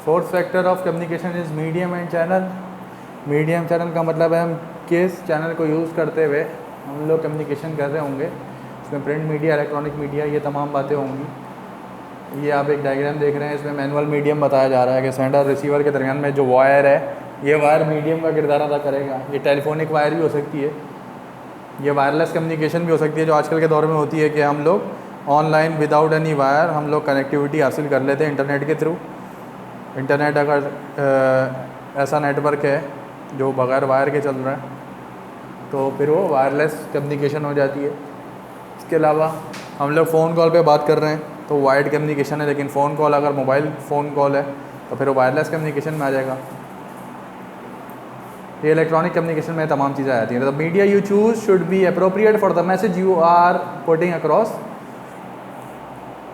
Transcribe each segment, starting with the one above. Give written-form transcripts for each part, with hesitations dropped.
Fourth factor of communication is medium and channel. Medium channel का मतलब है हम किस चैनल को यूज़ करते हुए हम लोग कम्युनिकेशन कर रहे होंगे। इसमें प्रिंट मीडिया, इलेक्ट्रॉनिक मीडिया, ये तमाम बातें होंगी। ये आप एक डायग्राम देख रहे हैं, इसमें मैनुअल मीडियम बताया जा रहा है कि सेंडर रिसीवर के दरमियान में जो वायर है, ये वायर मीडियम का किरदार अदा करेगा। ये टेलीफोनिक वायर भी हो सकती है, ये वायरलेस कम्युनिकेशन भी हो सकती है जो आजकल के दौर में होती है कि हम लोग ऑनलाइन विदाउट एनी वायर हम लोग कनेक्टिविटी हासिल कर लेते हैं इंटरनेट के थ्रू। इंटरनेट अगर ऐसा नेटवर्क है जो बग़ैर वायर के चल रहा है तो फिर वो वायरलेस कम्युनिकेशन हो जाती है। इसके अलावा हम लोग फ़ोन कॉल पे बात कर रहे हैं तो वायर्ड कम्युनिकेशन है, लेकिन फ़ोन कॉल अगर मोबाइल फ़ोन कॉल है तो फिर वो वायरलेस कम्युनिकेशन में आ जाएगा। ये इलेक्ट्रॉनिक कम्युनिकेशन में तमाम चीज़ें आती हैं। The media you choose should be appropriate for the message you are putting across.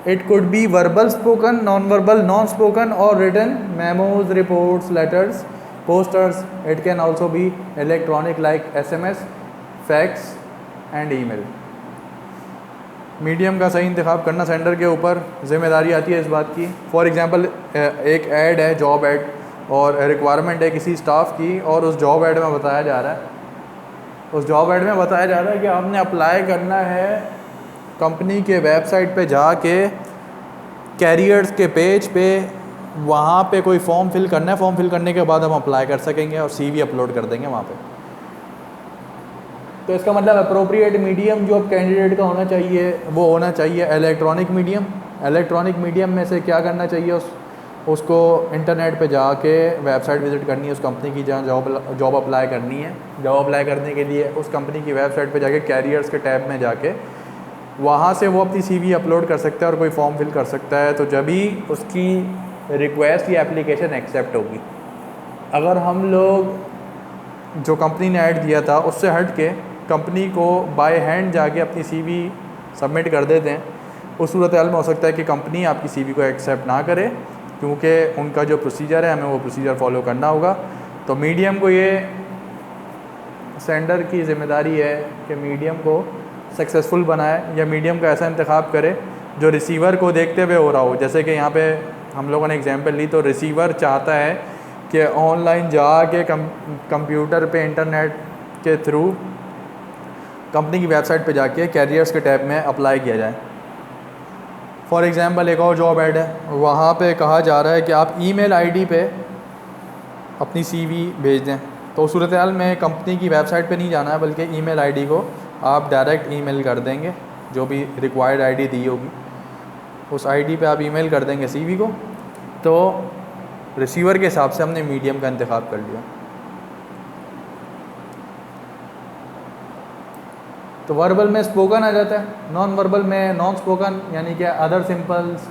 It could be verbal spoken, non verbal, non spoken और written, memos, reports, letters, posters. It can also be electronic like SMS, fax and email. Medium का सही इंतखाब करना sender के ऊपर ज़िम्मेदारी आती है इस बात की। फॉर एग्ज़ाम्पल एक ऐड है, जॉब ऐड, और रिक्वायरमेंट है किसी स्टाफ की, और उस जॉब ऐड में बताया जा रहा है कि आपने अप्लाई करना है कंपनी के वेबसाइट पे जाके, कैरियर्स के पेज पे, वहाँ पे कोई फॉर्म फिल करना है। फॉर्म फिल करने के बाद हम अप्लाई कर सकेंगे और CV अपलोड कर देंगे वहाँ पे। तो इसका मतलब अप्रोप्रिएट मीडियम जो अब कैंडिडेट का होना चाहिए वो होना चाहिए इलेक्ट्रॉनिक मीडियम। इलेक्ट्रॉनिक मीडियम में से क्या करना चाहिए, उसको इंटरनेट पे जाके वेबसाइट विज़िट करनी है उस कंपनी की जहाँ जॉब अप्लाई करनी है। जॉब अप्लाई करने के लिए उस कंपनी की वेबसाइट पे जाके कैरियर्स के टैब में जाके वहाँ से वो अपनी CV अपलोड कर सकता है और कोई फॉर्म फिल कर सकता है। तो जब ही उसकी रिक्वेस्ट या एप्लीकेशन एक्सेप्ट होगी। अगर हम लोग जो कंपनी ने ऐड दिया था उससे हट के कंपनी को बाय हैंड जाके अपनी CV सबमिट कर देते हैं, उस सूरत हाल में हो सकता है कि कंपनी आपकी CV को एक्सेप्ट ना करे, क्योंकि उनका जो प्रोसीजर है हमें वो प्रोसीजर फॉलो करना होगा। तो मीडियम को ये सेंडर की ज़िम्मेदारी है कि मीडियम को सक्सेसफुल बनाए या मीडियम का ऐसा इंतखाब करे जो रिसीवर को देखते हुए हो रहा हो। जैसे कि यहाँ पे हम लोगों ने एग्जांपल ली, तो रिसीवर चाहता है कि ऑनलाइन जाके कंप्यूटर पे इंटरनेट के थ्रू कंपनी की वेबसाइट पे जाके कैरियर्स के टैब में अप्लाई किया जाए। फॉर एग्ज़ाम्पल एक और जॉब ऐड है, वहाँ पे कहा जा रहा है कि आप ईमेल आईडी पे अपनी CV भेज दें। तो सूरत हाल में कंपनी की वेबसाइट पे नहीं जाना है, बल्कि ईमेल आईडी को आप डायरेक्ट ईमेल कर देंगे, जो भी रिक्वायर्ड आईडी दी होगी उस आईडी पे आप ईमेल कर देंगे CV को। तो रिसीवर के हिसाब से हमने मीडियम का इंतखाब कर लिया। तो वर्बल में स्पोकन आ जाता है, नॉन वर्बल में नॉन स्पोकन यानी कि अदर सिंपल्स।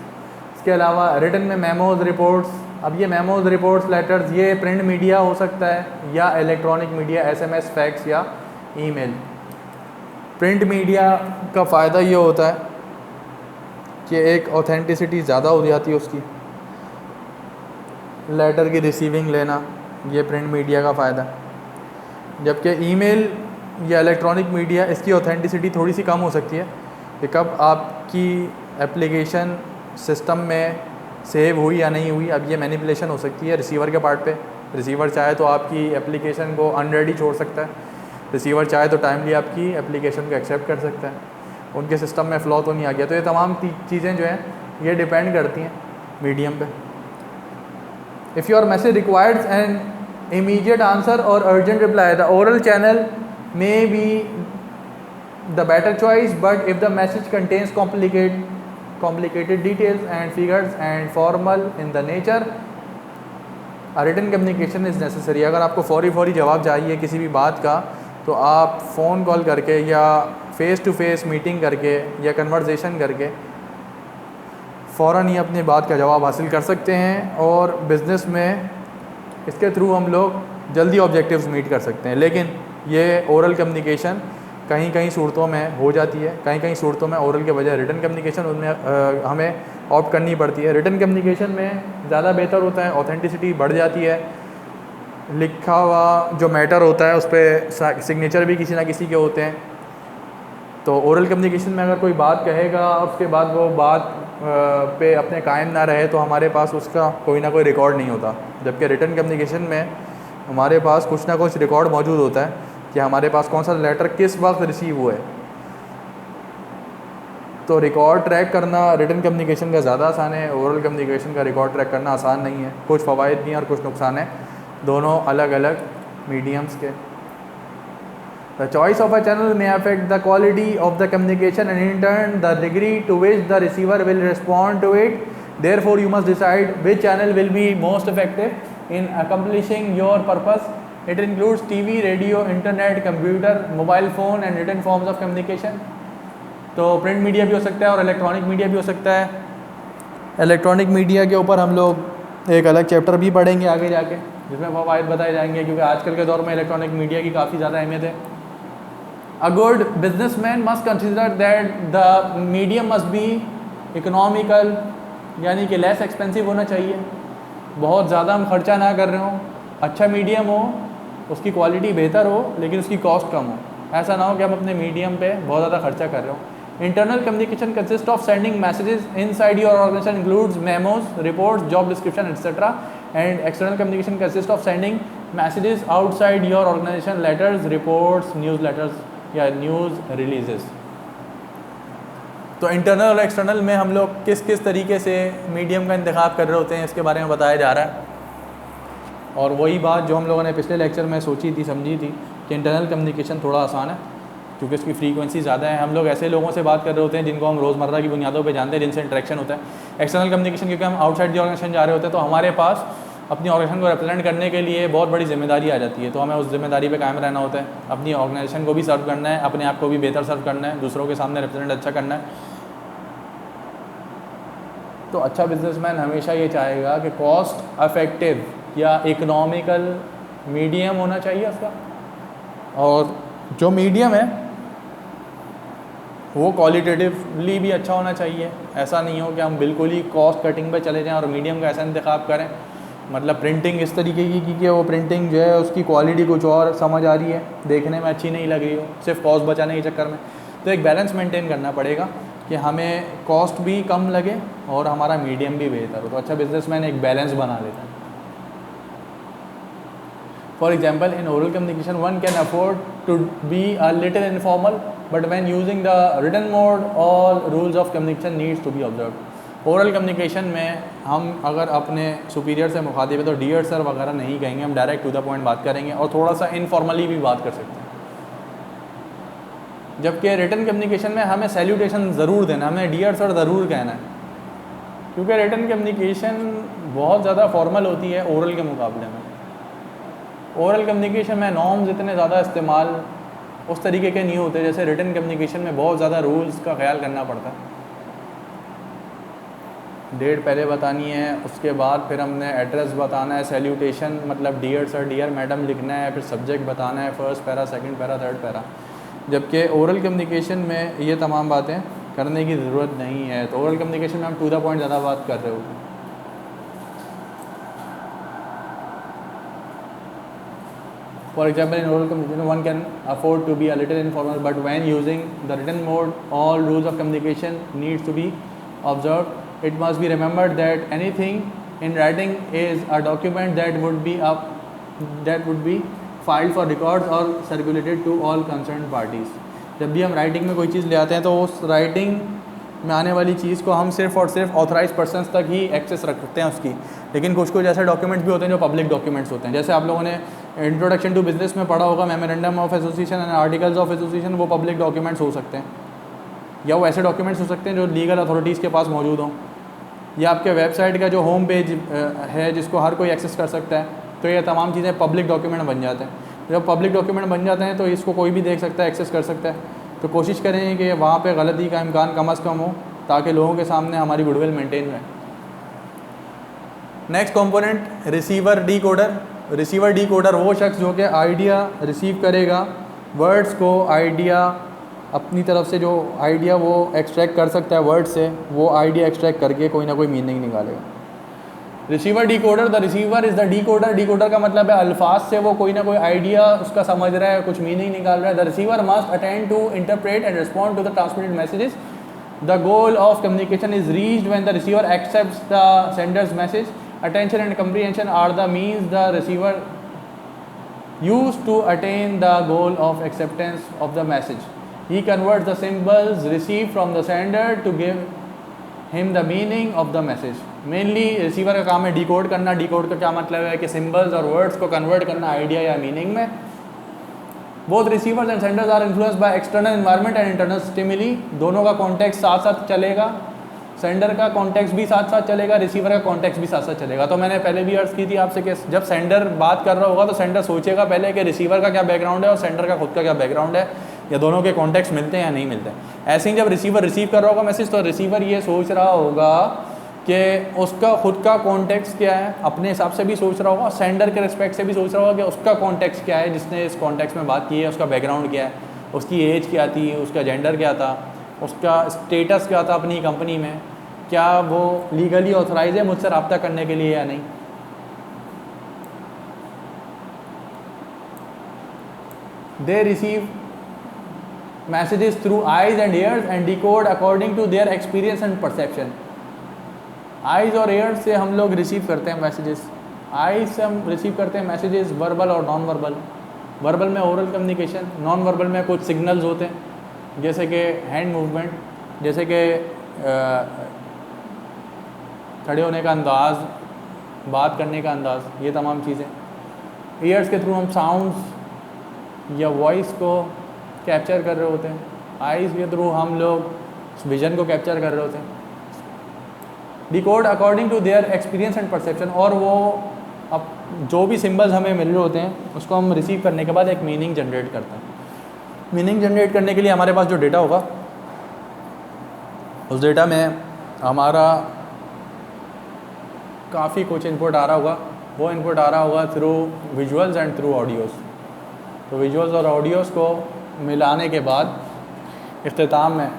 इसके अलावा रिटन में मेमोज, रिपोर्ट्स। अब ये मेमोज, रिपोर्ट्स, लेटर्स ये प्रिंट मीडिया हो सकता है या इलेक्ट्रॉनिक मीडिया, SMS, फैक्स या ईमेल। प्रिंट मीडिया का फ़ायदा ये होता है कि एक ऑथेंटिसिटी ज़्यादा हो जाती है उसकी, लेटर की रिसीविंग लेना, ये प्रिंट मीडिया का फ़ायदा। जबकि ईमेल या इलेक्ट्रॉनिक मीडिया इसकी ऑथेंटिसिटी थोड़ी सी कम हो सकती है कि कब आपकी एप्लीकेशन सिस्टम में सेव हुई या नहीं हुई। अब ये मैनिपुलेशन हो सकती है रिसीवर के पार्ट पे। रिसीवर चाहे तो आपकी एप्लीकेशन को अनरेडी छोड़ सकता है, रिसीवर चाहे तो टाइमली आपकी एप्लीकेशन को एक्सेप्ट कर सकता है। उनके सिस्टम में फ़्लॉ तो नहीं आ गया। तो ये तमाम चीज़ें जो हैं ये डिपेंड करती हैं मीडियम पे। If your message requires an immediate answer और urgent reply, the oral channel may be the better choice, but if the message contains complicated details and figures and formal in the nature, a written communication is necessary. अगर आपको फौरी जवाब चाहिए किसी भी बात का, तो आप फ़ोन कॉल करके या फ़ेस टू फेस मीटिंग करके या कन्वर्सेशन करके फ़ौरन ही अपनी बात का जवाब हासिल कर सकते हैं। और बिज़नेस में इसके थ्रू हम लोग जल्दी ऑब्जेक्टिव्स मीट कर सकते हैं। लेकिन ये ओरल कम्युनिकेशन कहीं सूरतों में हो जाती है, कहीं सूरतों में ओरल के बजाय रिटन कम्युनिकेशन उनमें हमें ऑप्ट करनी पड़ती है। रिटन कम्युनिकेशन में ज़्यादा बेहतर होता है, ऑथेंटिसिटी बढ़ जाती है, लिखा हुआ जो मैटर होता है उस पर सिग्नेचर भी किसी ना किसी के होते हैं। तो ओरल कम्युनिकेशन में अगर कोई बात कहेगा उसके बाद वो बात पे अपने कायम ना रहे तो हमारे पास उसका कोई ना कोई रिकॉर्ड नहीं होता। जबकि रिटन कम्युनिकेशन में हमारे पास कुछ ना कुछ रिकॉर्ड मौजूद होता है कि हमारे पास कौन सा लेटर किस वक्त रिसीव हुआ है। तो रिकॉर्ड ट्रैक करना रिटन कम्युनिकेशन का ज़्यादा आसान है, ओरल कम्युनिकेशन का रिकॉर्ड ट्रैक करना आसान नहीं है। कुछ फ़वाइद भी हैं और कुछ नुकसान हैं, दोनों अलग अलग मीडियम्स के। The choice of a channel may affect the quality of the communication and in turn the degree to which the receiver will respond to it. Therefore, you must decide which channel will be most effective in accomplishing your purpose. It includes TV, radio, internet, computer, mobile phone and written forms of communication. तो print media भी हो सकता है और electronic media भी हो सकता है। इलेक्ट्रॉनिक मीडिया के ऊपर हम लोग एक अलग चैप्टर भी पढ़ेंगे आगे जाके, जिसमें फ़वाइद बताए जाएंगे, क्योंकि आजकल के दौर में इलेक्ट्रॉनिक मीडिया की काफ़ी ज़्यादा अहमियत है। A good businessman must consider that the medium must be economical, यानी कि लेस एक्सपेंसिव होना चाहिए, बहुत ज़्यादा हम खर्चा ना कर रहे हो, अच्छा मीडियम हो, उसकी क्वालिटी बेहतर हो लेकिन उसकी कॉस्ट कम हो। ऐसा ना हो कि हम अपने मीडियम पे बहुत ज़्यादा खर्चा कर रहे हो। Internal communication consist of sending messages inside your organisation includes memos, reports, job description etcetera, and external communication consist of sending messages outside your organisation, letters, reports, newsletters या न्यूज़ रिलीजेस। तो internal और external में हम लोग किस किस तरीके से मीडियम का इंतखाब कर रहे होते हैं इसके बारे में बताया जा रहा है। और वही बात जो हम लोगों ने पिछले लेक्चर में सोची थी, समझी थी कि इंटरनल कम्युनिकेशन थोड़ा आसान है क्योंकि इसकी फ्रीक्वेंसी ज़्यादा है। हम लोग ऐसे लोगों से बात कर रहे होते हैं जिनको हम रोज़मर्रा की बुनियादों पे जानते हैं, जिनसे इंटरेक्शन होता है। एक्सटर्नल कम्युनिकेशन क्योंकि हम आउटसाइड द ऑर्गेनाइजेशन जा रहे होते हैं तो हमारे पास अपनी ऑर्गेनाइजेशन को रिप्रेजेंट करने के लिए बहुत बड़ी जिम्मेदारी आ जाती है, तो हमें उस जिम्मेदारी पे कायम रहना होता है। अपनी ऑर्गेनाइजेशन को भी सर्व करना है, अपने आप को भी बेहतर सर्व करना है, दूसरों के सामने रिप्रेजेंट अच्छा करना है। तो अच्छा बिजनेसमैन हमेशा ये चाहेगा कि कॉस्ट इफेक्टिव या इकोनॉमिकल मीडियम होना चाहिए उसका, और जो मीडियम है वो क्वालिटेटिवली भी अच्छा होना चाहिए। ऐसा नहीं हो कि हम बिल्कुल ही कॉस्ट कटिंग पे चले जाएं और मीडियम का ऐसा इंतखाब करें, मतलब प्रिंटिंग इस तरीके की कि वो प्रिंटिंग जो है उसकी क्वालिटी कुछ और समझ आ रही है, देखने में अच्छी नहीं लग रही हो, सिर्फ कॉस्ट बचाने के चक्कर में। तो एक बैलेंस मेंटेन करना पड़ेगा कि हमें कॉस्ट भी कम लगे और हमारा मीडियम भी बेहतर हो। तो अच्छा बिजनेसमैन एक बैलेंस बना लेता है। For example, in oral communication one can afford to be a little informal, but when using the written mode all rules of communication needs to be observed. Oral communication में हम अगर अपने superior से मुखातिब है तो डियर सर वगैरह नहीं कहेंगे, हम डायरेक्ट टू द पॉइंट बात करेंगे और थोड़ा सा इनफॉर्मली भी बात कर सकते हैं। जबकि रिटन कम्युनिकेशन में हमें सैल्यूटेशन ज़रूर देना, हमें डियर सर ज़रूर कहना है, क्योंकि रिटन कम्युनिकेशन बहुत ज़्यादा फॉर्मल होती है ओरल के मुकाबले में। ओरल कम्युनिकेशन में नॉर्म्स इतने ज़्यादा इस्तेमाल उस तरीके के नहीं होते जैसे रिटन कम्युनिकेशन में बहुत ज़्यादा रूल्स का ख्याल करना पड़ता है। डेट पहले बतानी है, उसके बाद फिर हमने एड्रेस बताना है, सैल्यूटेशन मतलब डियर सर, डियर मैडम लिखना है, फिर सब्जेक्ट बताना है, first para, second para, third para. जबकि ओरल कम्युनिकेशन में ये तमाम बातें करने की ज़रूरत नहीं है। तो ओरल कम्युनिकेशन में हम टू द पॉइंट ज़्यादा बात कर रहे होते हैं। For example, in oral communication, one can afford to be a little informal, but when using the written mode, all rules of communication needs to be observed. It must be remembered that anything in writing is a document that would be filed for records or circulated to all concerned parties. जब भी हम writing में कोई चीज़ ले आते हैं तो उस राइटिंग में आने वाली चीज़ को हम सिर्फ और सिर्फ ऑथराइज पर्सनस तक ही एक्सेस रखते हैं उसकी। लेकिन कुछ कुछ ऐसे डॉक्यूमेंट्स भी होते हैं जो पब्लिक डॉक्यूमेंट्स होते हैं। जैसे आप लोगों ने इंट्रोडक्शन टू बिजनेस में पढ़ा होगा, memorandum of association and articles of association, वो पब्लिक डॉक्यूमेंट्स हो सकते हैं, या वो ऐसे डॉक्यूमेंट्स हो सकते हैं जो लीगल अथॉरिटीज़ के पास मौजूद हों, या आपके वेबसाइट का जो होम पेज है जिसको हर कोई एक्सेस कर सकता है। तो ये तमाम चीज़ें पब्लिक डॉक्यूमेंट बन जाते हैं। जब पब्लिक डॉक्यूमेंट बन जाते हैं तो इसको कोई भी देख सकता है, एक्सेस कर सकता है। तो कोशिश करें कि वहाँ पे गलती का इम्कान कम अज़ कम हो ताकि लोगों के सामने हमारी गुडविल मेंटेन रहे। Next component receiver decoder. Receiver decoder वो शख्स जो कि आइडिया रिसीव करेगा, वर्ड्स को आइडिया अपनी तरफ से जो आइडिया वो एक्सट्रैक्ट कर सकता है वर्ड से, वो आइडिया एक्सट्रैक्ट करके कोई ना कोई मीनिंग निकालेगा। Receiver decoder, the receiver is the decoder. Decoder का मतलब है अल्फाज से वो कोई ना कोई आइडिया उसका समझ रहा है, कुछ मीनिंग निकाल रहा है। The receiver must attend to interpret and respond to the transmitted messages The goal of communication is reached when the receiver accepts the sender's message. Attention and comprehension are the means the receiver used to attain the goal of acceptance of the message. He converts the symbols received from the sender to give him the meaning of the message. Mainly receiver का काम है decode करना. Decode का क्या मतलब है कि symbols और वर्ड्स को कन्वर्ट करना आइडिया या मीनिंग में. Both receivers and senders are influenced by external environment and internal stimuli. दोनों का कॉन्टेक्स्ट साथ साथ चलेगा. सेंडर का कॉन्टेक्स्ट भी साथ साथ चलेगा, रिसीवर का कॉन्टेक्स्ट भी साथ साथ चलेगा. तो मैंने पहले भी अर्ज की थी आपसे कि जब सेंडर बात कर रहा होगा तो सेंडर सोचेगा पहले कि रिसीवर का क्या बैकग्राउंड है और सेंडर का खुद का क्या बैकग्राउंड है, या दोनों के कॉन्टेक्स्ट मिलते हैं या नहीं मिलते हैं. ऐसे ही जब रिसीवर रिसीव कर रहा होगा मैसेज तो रिसीवर ये सोच रहा होगा कि उसका खुद का कॉन्टेक्स्ट क्या है, अपने हिसाब से भी सोच रहा होगा, सेंडर के रिस्पेक्ट से भी सोच रहा होगा कि उसका कॉन्टेक्स्ट क्या है, जिसने इस कॉन्टेक्स्ट में बात की है, उसका बैकग्राउंड क्या है, उसकी एज क्या थी, उसका जेंडर क्या था, उसका स्टेटस क्या था अपनी कंपनी में, क्या वो लीगली ऑथराइज है मुझसे रब्ता करने के लिए या नहीं. They receive messages through eyes and ears and decode according to their experience and perception. Eyes और ears से हम लोग रिसीव करते हैं मैसेजेस. आइज़ से हम रिसीव करते हैं मैसेजेस वर्बल और नॉन वर्बल. वर्बल में ओरल कम्युनिकेशन, नॉन वर्बल में कुछ सिग्नल्स होते हैं जैसे कि हैंड मूवमेंट, जैसे कि खड़े होने का अंदाज़, बात करने का अंदाज़, ये तमाम चीज़ें. ईयर्स के थ्रू हम साउंड्स या वॉइस को कैप्चर कर रहे होते हैं. आइज़ के थ्रू हम लोग विजन को कैप्चर कर रहे होते हैं. Decode according to their experience and perception. और वो अब जो भी सिंबल्स हमें मिल रहे होते हैं उसको हम रिसीव करने के बाद एक मीनिंग जनरेट करते हैं. मीनिंग जनरेट करने के लिए हमारे पास जो डेटा होगा उस डेटा में हमारा काफ़ी कुछ इनपुट आ रहा होगा. वो इनपुट आ रहा होगा through visuals and through audios. तो विजुअल्स और ऑडियोज़ को मिलाने के बाद इख्तिताम में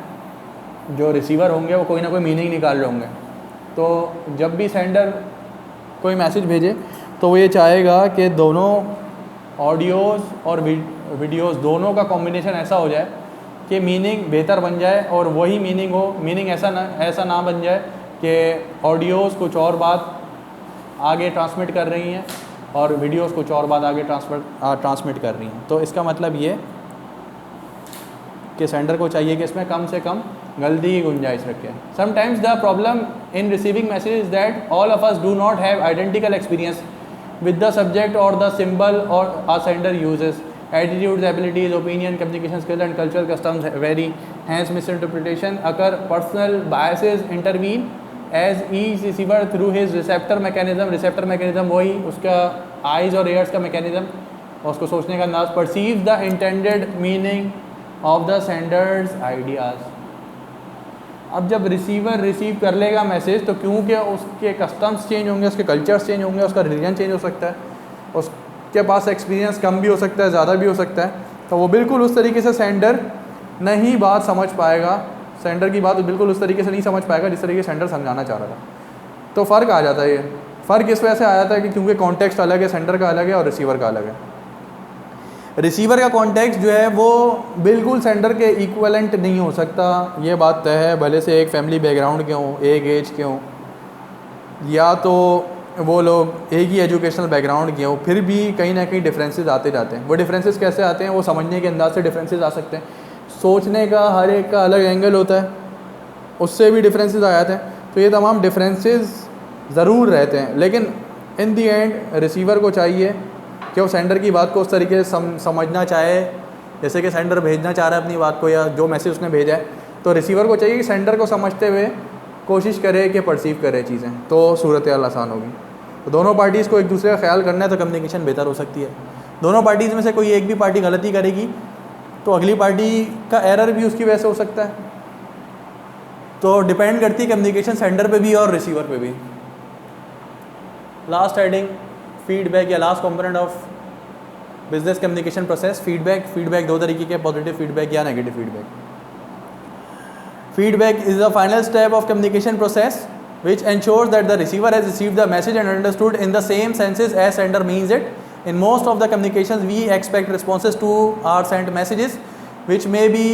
जो रिसीवर होंगे वो कोई ना कोई मीनिंग निकाल रहे होंगे. तो जब भी सेंडर कोई मैसेज भेजे तो वो ये चाहेगा कि दोनों ऑडियोज़ और वीडियोज़ दोनों का कॉम्बिनेशन ऐसा हो जाए कि मीनिंग बेहतर बन जाए और वही मीनिंग हो. मीनिंग ऐसा ना बन जाए कि ऑडियोज़ कुछ और बात आगे ट्रांसमिट कर रही हैं और वीडियोज़ कुछ और बात आगे ट्रांसमिट कर रही हैं. तो इसका मतलब ये कि सेंडर को चाहिए कि इसमें कम से कम गलती की गुंजाइश रखें. Sometimes the problem in receiving message is that all of us do not have identical experience with the subject or the symbol or a sender uses. Attitudes, abilities, opinion, communication skills and cultural customs vary. Hence misinterpretation occur. Personal biases intervene as each receiver through his receptor mechanism. Receptor mechanism वही उसका eyes और ears का mechanism और उसको सोचने का अंदाज perceives the intended meaning of the sender's ideas. अब जब रिसीवर रिसीव कर लेगा मैसेज तो क्योंकि उसके कस्टम्स चेंज होंगे, उसके कल्चर्स चेंज होंगे, उसका रिलीजन चेंज हो सकता है, उसके पास एक्सपीरियंस कम भी हो सकता है, ज़्यादा भी हो सकता है. तो वो बिल्कुल उस तरीके से सेंडर नहीं बात समझ पाएगा. सेंडर की बात बिल्कुल उस तरीके से नहीं समझ पाएगा जिस तरीके से सेंडर समझाना चाह रहा था. तो फ़र्क आ जाता है. ये फ़र्क इस वजह से आ जाता है कि क्योंकि कॉन्टेक्स्ट अलग है, सेंडर का अलग है और रिसीवर का अलग है. रिसीवर का कॉन्टेक्स्ट जो है वो बिल्कुल सेंडर के इक्वलेंट नहीं हो सकता, ये बात तय है. भले से एक फैमिली बैकग्राउंड के हों, एक एज के हों, या तो वो लोग एक ही एजुकेशनल बैकग्राउंड के हों, फिर भी कहीं ना कहीं डिफरेंसेस आते जाते हैं. वो डिफरेंसेस कैसे आते हैं? वो समझने के अंदाज से डिफरेंसेस आ सकते हैं. सोचने का हर एक का अलग एंगल होता है, उससे भी डिफरेंसेस आ जाते हैं. तो ये तमाम डिफरेंसेस ज़रूर रहते हैं, लेकिन इन दी एंड रिसीवर को चाहिए कि वो सेंडर की बात को उस तरीके से समझना चाहे जैसे कि सेंडर भेजना चाह रहा है अपनी बात को, या जो मैसेज उसने भेजा है. तो रिसीवर को चाहिए कि सेंडर को समझते हुए कोशिश करे कि परसीव करे चीज़ें, तो सूरत हाल आसान होगी. तो दोनों पार्टीज़ को एक दूसरे का ख्याल करना है तो कम्युनिकेशन बेहतर हो सकती है. दोनों पार्टीज़ में से कोई एक भी पार्टी गलती करेगी तो अगली पार्टी का एरर भी उसकी वजह से हो सकता है. तो डिपेंड करती है कम्युनिकेशन सेंडर पे भी और रिसीवर पे भी. लास्ट हेडिंग फीडबैक या last component of business communication process, feedback दो तरीके के, पॉजिटिव फीडबैक या negative feedback. Feedback is the final step of communication process which ensures that the receiver has received the message and understood in the same senses as sender means it. In most of the communications we expect responses to our sent messages which may be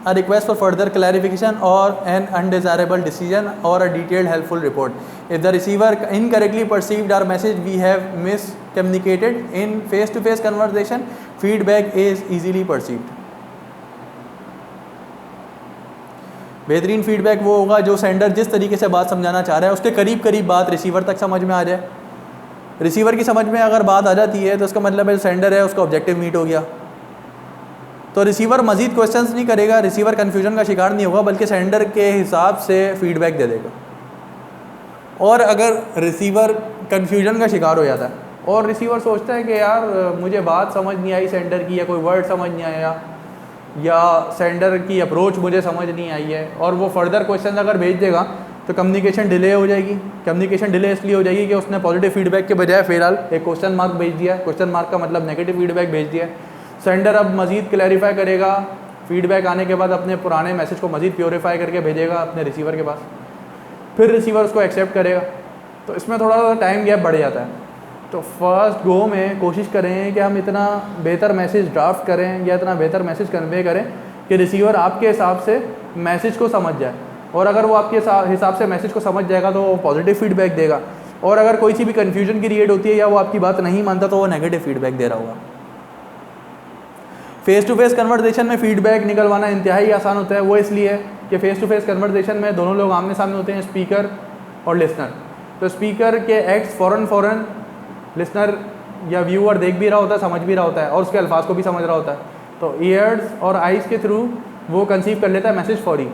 a request for further clarification or an undesirable decision or a detailed helpful report. If the receiver incorrectly perceived our message, we have miscommunicated. In face-to-face conversation, feedback is easily perceived. बेहतरीन feedback वो होगा जो sender जिस तरीके से बात समझाना चाह रहा है उसके करीब करीब बात रिसीवर तक समझ में आ जाए। रिसीवर की समझ में अगर बात आ जाती है तो उसका मतलब है सेंडर है उसका ऑब्जेक्टिव मीट हो गया। तो रिसीवर मज़ीद क्वेश्चंस नहीं करेगा, रिसीवर कन्फ्यूजन का शिकार नहीं होगा, बल्कि सेंडर के हिसाब से फीडबैक दे देगा। और अगर रिसीवर कन्फ्यूजन का शिकार हो जाता है और रिसीवर सोचता है कि यार मुझे बात समझ नहीं आई सेंडर की, या कोई वर्ड समझ नहीं आया, या सेंडर की अप्रोच मुझे समझ नहीं आई है, और वो फर्दर क्वेश्चन अगर भेज देगा तो कम्युनिकेशन डिले हो जाएगी। कम्युनिकेशन डिले इसलिए हो जाएगी कि उसने पॉजिटिव फीडबैक के बजाय फ़िलहाल एक क्वेश्चन मार्क भेज दिया। क्वेश्चन मार्क का मतलब नेगेटिव फीडबैक भेज दिया। सेंडर अब मज़ीद क्लैरिफाई करेगा, फीडबैक आने के बाद अपने पुराने मैसेज को मज़ीद प्योरीफाई करके भेजेगा अपने रिसीवर के पास, फिर रिसीवर उसको एक्सेप्ट करेगा। तो इसमें थोड़ा सा टाइम गैप बढ़ जाता है। तो फर्स्ट गो में कोशिश करें कि हम इतना बेहतर मैसेज ड्राफ्ट करें या इतना बेहतर मैसेज कन्वे करें कि रिसीवर आपके हिसाब से मैसेज को समझ जाए, और अगर वो आपके हिसाब से मैसेज को समझ जाएगा तो वो पॉजिटिव फीडबैक देगा, और अगर कोई सी भी कन्फ्यूजन क्रिएट होती है या वो आपकी बात नहीं मानता तो वो नेगेटिव फीडबैक दे रहा होगा। फेस टू फेस कन्वर्सेशन में फ़ीडबैक निकलवाना इंतहाई आसान होता है। वो इसलिए कि फ़ेस टू फेस कन्वर्सेशन में दोनों लोग आमने सामने होते हैं, स्पीकर और लिसनर। तो स्पीकर के एक्ट्स फ़ौरन लिसनर या व्यूअर देख भी रहा होता है, समझ भी रहा होता है, और उसके अल्फाज को भी समझ रहा होता है। तो ईयर्स और आइज़ के थ्रू वो कंसीव कर लेता है मैसेज फौरी।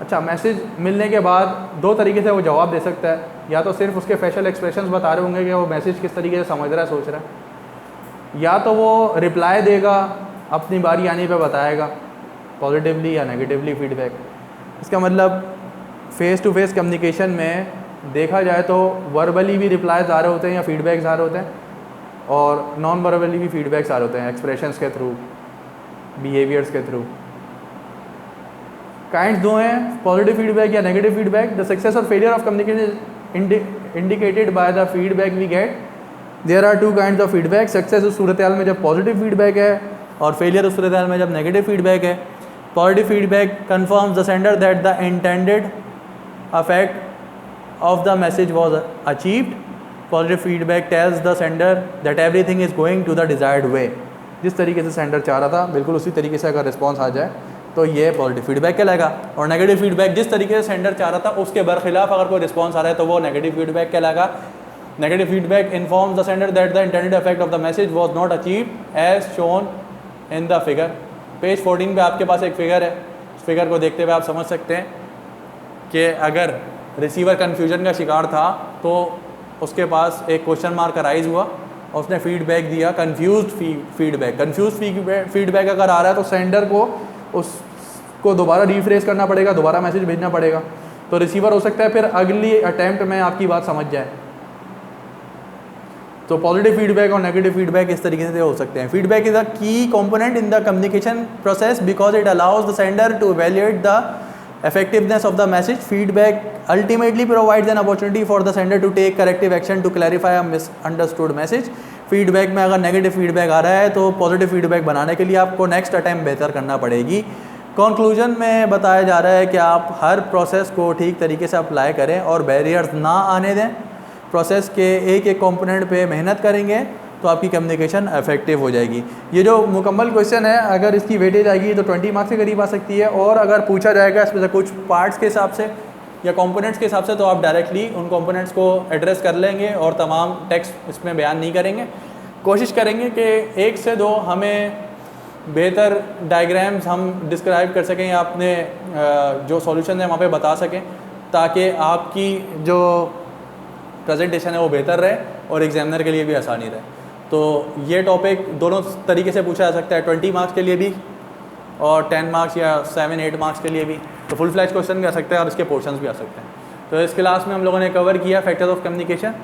अच्छा, मैसेज मिलने के बाद दो तरीके से वो जवाब दे सकता है, या तो सिर्फ उसके फेशियल एक्सप्रेशंस बता रहे होंगे कि वो मैसेज किस तरीके से समझ रहा है, सोच रहा है, या तो वो रिप्लाई देगा, अपनी बारी आने पे बताएगा पॉजिटिवली या नेगेटिवली फीडबैक। इसका मतलब फ़ेस टू फेस कम्युनिकेशन में देखा जाए तो वर्बली भी रिप्लाईज आ रहे होते हैं या फीडबैक्स आ रहे होते हैं, और नॉन वर्बली भी फीडबैक्स आ रहे होते हैं, एक्सप्रेशंस के थ्रू, बिहेवियर्स के थ्रू। काइंड्स दो हैं, पॉजिटिव फीडबैक या नेगेटिव फीडबैक। द सक्सेस और failure of communication is indicated by the feedback we get. There are two kinds of feedback. Success उस सूरत हाल में जब पॉजिटिव फीडबैक है, और फेलियर उस सूरत हाल में जब नेगेटिव फीडबैक है। Positive feedback confirms the sender that the intended affect of the message was achieved. Positive feedback tells the sender that everything is going to the desired way. जिस तरीके से सेंडर चाह रहा था बिल्कुल उसी तरीके से अगर रिस्पॉन्स आ जाए तो ये पॉजिटिव फीडबैक कहलाएगा। और नेगेटिव फीडबैक जिस तरीके से सेंडर चाह रहा था उसके बरखिलाफ अगर कोई रिस्पॉन्स आ रहा है तो वो नेगेटिव फीडबैक कहलाएगा। Negative feedback informs the sender that the intended effect of the message was not achieved as shown in the figure. Page 14 पे आपके पास एक फिगर है, उस फिगर को देखते हुए आप समझ सकते हैं कि अगर रिसीवर कन्फ्यूजन का शिकार था तो उसके पास एक क्वेश्चन मार्क अराइज हुआ और उसने फीडबैक दिया कंफ्यूज्ड फीडबैक। कंफ्यूज्ड फीडबैक अगर आ रहा है तो सेंडर को उसको दोबारा रिफ्रेश करना पड़ेगा, दोबारा मैसेज भेजना पड़ेगा। तो रिसीवर हो सकता है फिर अगली अटैम्प्ट में आपकी बात समझ जाए। तो पॉजिटिव फीडबैक और नेगेटिव फीडबैक इस तरीके से हो सकते हैं। Feedback is a key component in the communication process because it allows the sender to evaluate the effectiveness of the message. Feedback ultimately provides an opportunity for the sender to take corrective action to clarify a misunderstood message. Feedback में अगर negative feedback आ रहा है तो positive feedback बनाने के लिए आपको next attempt बेहतर करना पड़ेगी। कंक्लूजन में बताया जा रहा है कि आप हर प्रोसेस को ठीक तरीके से अप्लाई करें और बैरियर्स ना आने दें। प्रोसेस के एक एक कंपोनेंट पे मेहनत करेंगे तो आपकी कम्युनिकेशन इफेक्टिव हो जाएगी। ये जो मुकम्मल क्वेश्चन है अगर इसकी वेटेज आएगी तो 20 मार्क्स के करीब आ सकती है, और अगर पूछा जाएगा इसमें से कुछ पार्ट्स के हिसाब से या कंपोनेंट्स के हिसाब से तो आप डायरेक्टली उन कंपोनेंट्स को एड्रेस कर लेंगे और तमाम टेक्स्ट इसमें बयान नहीं करेंगे। कोशिश करेंगे कि 1 से 2 हमें बेहतर डायग्राम्स हम डिस्क्राइब कर सकें या अपने जो सॉल्यूशन है वहाँ पे बता सकें, ताकि आपकी जो प्रेजेंटेशन है वो बेहतर रहे और एग्जामिनर के लिए भी आसानी रहे। तो ये टॉपिक दोनों तरीके से पूछा जा सकता है, 20 मार्क्स के लिए भी और 10 मार्क्स या 7-8 मार्क्स के लिए भी। तो फुल फ्लैश क्वेश्चन भी आ सकते हैं और इसके पोर्शंस भी आ सकते हैं। तो इस क्लास में हम लोगों ने कवर किया फैक्टर्स ऑफ कम्युनिकेशन।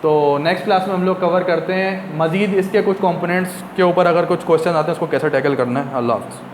तो नेक्स्ट क्लास में हम लोग कवर करते हैं मज़ीद इसके कुछ कंपोनेंट्स के ऊपर, अगर कुछ क्वेश्चन आते हैं उसको कैसे टैकल करना है। अल्लाह हाफ़िज़।